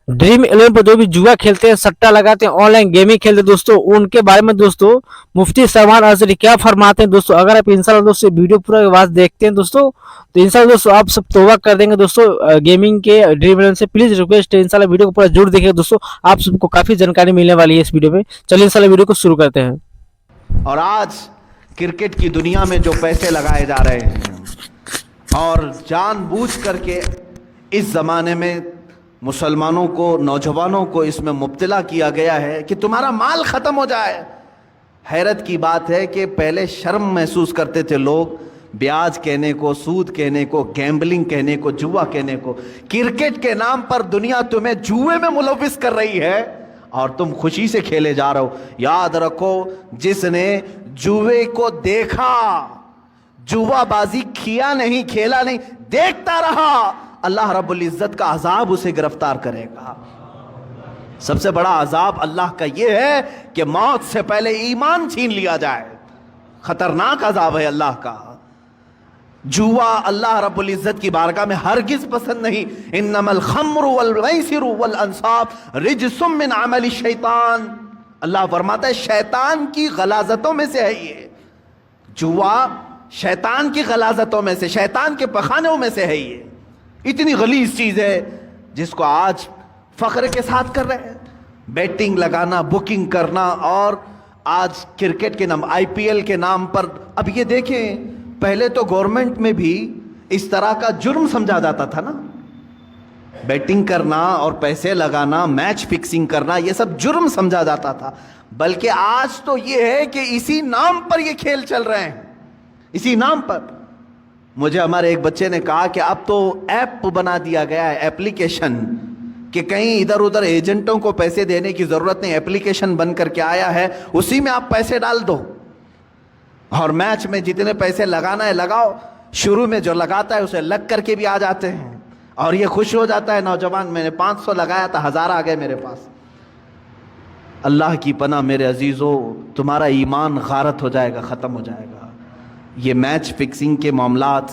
Dream eleven पर जो भी जुआ खेलते हैं, सट्टा लगाते हैं, ऑनलाइन गेमिंग खेलते हैं दोस्तों, उनके बारे में दोस्तों मुफ्ती सलमान अजहरी क्या फरमाते हैं दोस्तों। अगर आप इंशाल्लाह दोस्तों वीडियो पूरा आवाज देखते हैं दोस्तों, तो इंशाल्लाह दोस्तों आप सब तौबा कर देंगे दोस्तों गेमिंग के ड्रीम इलेवन से। प्लीज रिक्वेस्ट है इंशाल्लाह वीडियो को पूरा जरूर देखिए दोस्तों, आप सबको काफी जानकारी मिलने वाली है इस वीडियो में। चलिए इंशाल्लाह वीडियो को शुरू करते हैं। और आज क्रिकेट की दुनिया में जो पैसे लगाए जा रहे हैं और जानबूझ करके इस ज़माने में मुसलमानों को, नौजवानों को इसमें मुब्तला किया गया है कि तुम्हारा माल ख़त्म हो जाए। हैरत की बात है कि पहले शर्म महसूस करते थे लोग ब्याज कहने को, सूद कहने को, गैम्बलिंग कहने को, जुआ कहने को। क्रिकेट के नाम पर दुनिया तुम्हें जुए में मुलविस कर रही है और तुम खुशी से खेले जा रहे हो। याद रखो, जिसने जुए को देखा, जुआबाजी किया नहीं, खेला नहीं, देखता रहा, अल्लाह रब्बुल इज्जत का अजाब उसे गिरफ्तार करेगा। सबसे बड़ा अजाब अल्लाह का यह है कि मौत से पहले ईमान छीन लिया जाए। खतरनाक अजाब है अल्लाह का। जुआ अल्लाह रब्बुल इज्जत की बारगाह में हरगिज पसंद नहीं। इन्नमल खम्रु वल मैसिरु वल अंसाब रिजसुम मिन अमल शैतान। अल्लाह फरमाता है शैतान की गलाजतों में से है ये जुआ, शैतान की गलाजतों में से, शैतान के पखानों में से है ये। इतनी गलीज चीज है जिसको आज फख्र के साथ कर रहे हैं। बैटिंग लगाना, बुकिंग करना, और आज क्रिकेट के नाम, आईपीएल के नाम पर। अब ये देखें, पहले तो गवर्नमेंट में भी इस तरह का जुर्म समझा जाता था ना, बैटिंग करना और पैसे लगाना, मैच फिक्सिंग करना, ये सब जुर्म समझा जाता था। बल्कि आज तो ये है कि इसी नाम पर ये खेल चल रहे हैं, इसी नाम पर। मुझे हमारे एक बच्चे ने कहा कि अब तो ऐप बना दिया गया है, एप्लीकेशन, कि कहीं इधर उधर एजेंटों को पैसे देने की जरूरत नहीं, एप्लीकेशन बन करके आया है, उसी में आप पैसे डाल दो और मैच में जितने पैसे लगाना है लगाओ। शुरू में जो लगाता है उसे लग करके भी आ जाते हैं और ये खुश हो जाता है नौजवान, मैंने 500 लगाया था, 1000 आ गए मेरे पास। अल्लाह की पनाह मेरे अजीजों, तुम्हारा ईमान गारत हो जाएगा, ख़त्म हो जाएगा। ये मैच फिक्सिंग के मामलात,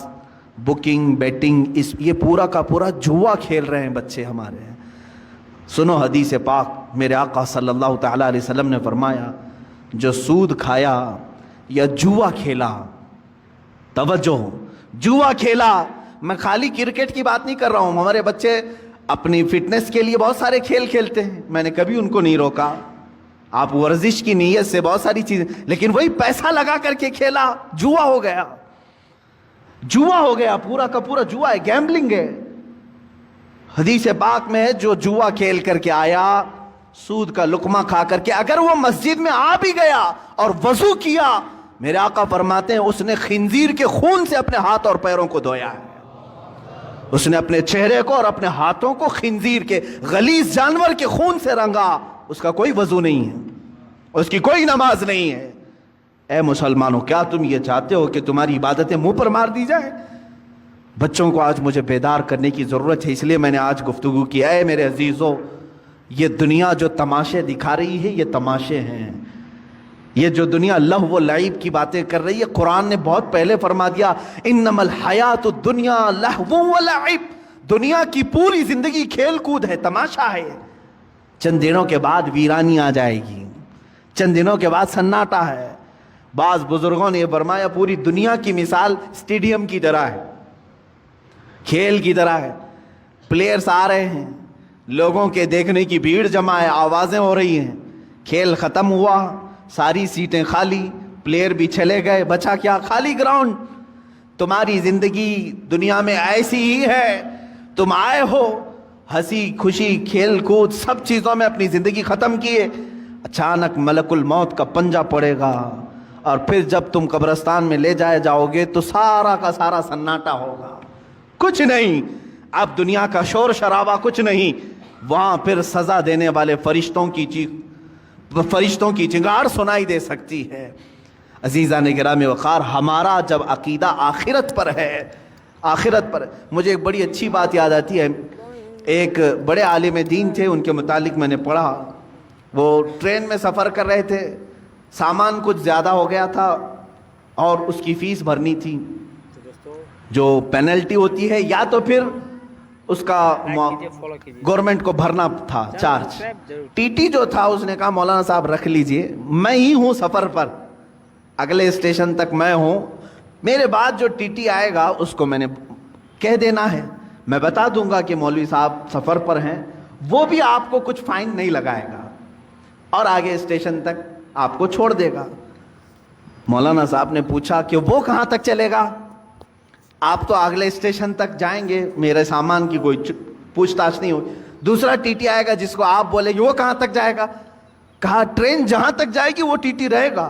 बुकिंग, बैटिंग, ये पूरा का पूरा जुआ खेल रहे हैं बच्चे हमारे। सुनो हदीस पाक, मेरे आका सल्लल्लाहु तआला अलैहि वसल्लम ने फरमाया, जो सूद खाया या जुआ खेला, तवज्जो, जुआ खेला, मैं खाली क्रिकेट की बात नहीं कर रहा हूं। हमारे बच्चे अपनी फिटनेस के लिए बहुत सारे खेल खेलते हैं, मैंने कभी उनको नहीं रोका। आप वर्जिश की नीयत से बहुत सारी चीजें, लेकिन वही पैसा लगा करके खेला, जुआ हो गया। जुआ हो गया, पूरा का पूरा जुआ है, गैम्बलिंग है। हदीस पाक में है, जो जुआ खेल करके आया, सूद का लुकमा खा करके, अगर वो मस्जिद में आ भी गया और वजू किया, मेरे आका फरमाते हैं उसने खिंजीर के खून से अपने हाथ और पैरों को धोया है। उसने अपने चेहरे को और अपने हाथों को खिंजीर के, गलीज जानवर के खून से रंगा। उसका कोई वजू नहीं है, उसकी कोई नमाज नहीं है। ए मुसलमानों, क्या तुम ये चाहते हो कि तुम्हारी इबादतें मुंह पर मार दी जाए? बच्चों को आज मुझे बेदार करने की ज़रूरत है, इसलिए मैंने आज गुफ्तगू की। है मेरे अजीज़ों, ये दुनिया जो तमाशे दिखा रही है, ये तमाशे हैं। ये जो दुनिया लहव व लईब की बातें कर रही है, कुरान ने बहुत पहले फरमा दिया, इन्नमल हयातुद दुनिया लहव व लईब। दुनिया की पूरी जिंदगी खेल कूद है, तमाशा है। चंद दिनों के बाद वीरानी आ जाएगी, चंद दिनों के बाद सन्नाटा है। बाज बुजुर्गों ने फरमाया, पूरी दुनिया की मिसाल स्टेडियम की तरह है, खेल की तरह है। प्लेयर्स आ रहे हैं, लोगों के देखने की भीड़ जमा है, आवाजें हो रही हैं, खेल खत्म हुआ, सारी सीटें खाली, प्लेयर भी चले गए, बचा क्या? खाली ग्राउंड। तुम्हारी जिंदगी दुनिया में ऐसी ही है, तुम आए हो हंसी खुशी, खेल कूद, सब चीजों में अपनी जिंदगी खत्म किए। अचानक मलकुल मौत का पंजा पड़ेगा और फिर जब तुम कब्रिस्तान में ले जाए जाओगे तो सारा का सारा सन्नाटा होगा, कुछ नहीं। अब दुनिया का शोर शराबा कुछ नहीं, वहां फिर सजा देने वाले फरिश्तों की चिंगार सुनाई दे सकती है। अजीज़ा ने गिराम वक़ार, हमारा जब अकीदा आखिरत पर है, आखिरत पर, मुझे एक बड़ी अच्छी बात याद आती है। एक बड़े आलिम दीन थे, उनके मुतालिक मैंने पढ़ा। वो ट्रेन में सफ़र कर रहे थे, सामान कुछ ज़्यादा हो गया था और उसकी फ़ीस भरनी थी। जो पेनल्टी होती है, या तो फिर اس کا گورنمنٹ کو بھرنا تھا چارج. ٹی ٹی جو تھا اس نے کہا مولانا صاحب رکھ لیجئے, میں ہی ہوں سفر پر, اگلے اسٹیشن تک میں ہوں, میرے بعد جو ٹی ٹی آئے گا اس کو میں نے کہہ دینا ہے, میں بتا دوں گا کہ مولوی صاحب سفر پر ہیں, وہ بھی آپ کو کچھ فائن نہیں لگائے گا اور آگے اسٹیشن تک آپ کو چھوڑ دے گا. مولانا صاحب نے پوچھا کہ وہ کہاں تک چلے گا؟ آپ تو اگلے اسٹیشن تک جائیں گے, میرے سامان کی کوئی پوچھ تاچھ نہیں ہوگی. دوسرا ٹی ٹی آئے گا جس کو آپ بولے گے وہ کہاں تک جائے گا؟ کہا ٹرین جہاں تک جائے گی وہ ٹی ٹی رہے گا.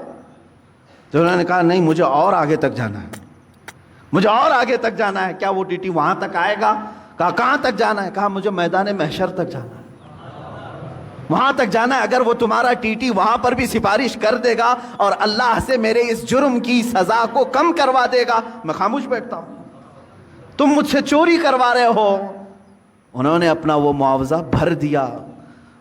تو انہوں نے کہا نہیں, مجھے اور آگے تک جانا ہے, مجھے اور آگے تک جانا ہے. کیا وہ ٹی ٹی وہاں تک آئے گا؟ کہا کہاں تک جانا ہے؟ کہا مجھے میدان محشر تک جانا ہے, وہاں تک جانا ہے. اگر وہ تمہارا ٹی ٹی وہاں پر بھی سفارش کر دے گا اور اللہ سے میرے اس جرم کی سزا کو کم کروا دے گا, میں خاموش بیٹھتا ہوں. تم مجھ سے چوری کروا رہے ہو. انہوں نے اپنا وہ معاوضہ بھر دیا,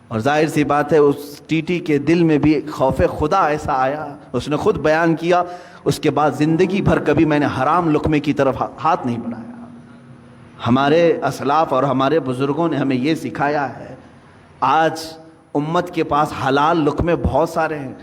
اور ظاہر سی بات ہے اس ٹی ٹی کے دل میں بھی خوف خدا ایسا آیا, اس نے خود بیان کیا, اس کے بعد زندگی بھر کبھی میں نے حرام لقمے کی طرف ہاتھ نہیں بڑھایا. ہمارے اسلاف اور ہمارے بزرگوں نے ہمیں یہ سکھایا ہے. آج امت کے پاس حلال لقمے بہت سارے ہیں,